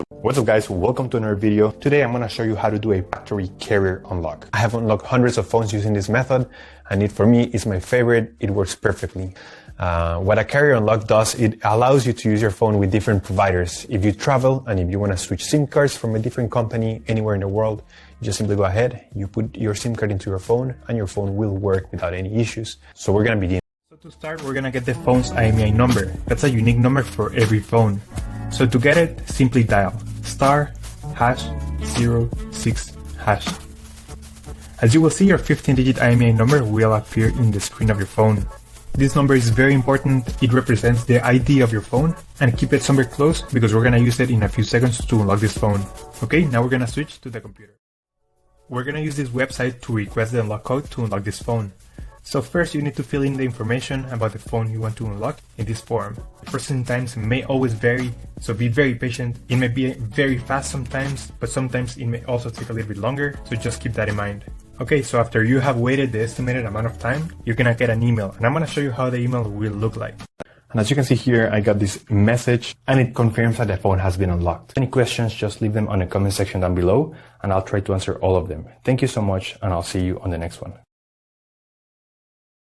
What's up guys, welcome to another video. Today I'm going to show you how to do a factory carrier unlock. I have unlocked hundreds of phones using this method and it for me is my favorite. It works perfectly. What a carrier unlock does, it allows you to use your phone with different providers. If you travel and if you want to switch SIM cards from a different company anywhere in the world, you just simply go ahead, you put your SIM card into your phone and your phone will work without any issues. So we're going to begin. So to start, we're going to get the phone's IMEI number. That's a unique number for every phone. So to get it, simply dial *#06#. As you will see, your 15-digit IMEI number will appear in the screen of your phone. This number is very important. It represents the ID of your phone, and keep it somewhere close because we're gonna use it in a few seconds to unlock this phone. Okay, now we're gonna switch to the computer. We're gonna use this website to request the unlock code to unlock this phone. So first you need to fill in the information about the phone you want to unlock in this form. Processing times may always vary, so be very patient. It may be very fast sometimes, but sometimes it may also take a little bit longer, so just keep that in mind. Okay, so after you have waited the estimated amount of time, you're gonna get an email, and I'm gonna show you how the email will look like. And as you can see here, I got this message and it confirms that the phone has been unlocked. Any questions, just leave them on the comment section down below and I'll try to answer all of them. Thank you so much and I'll see you on the next one.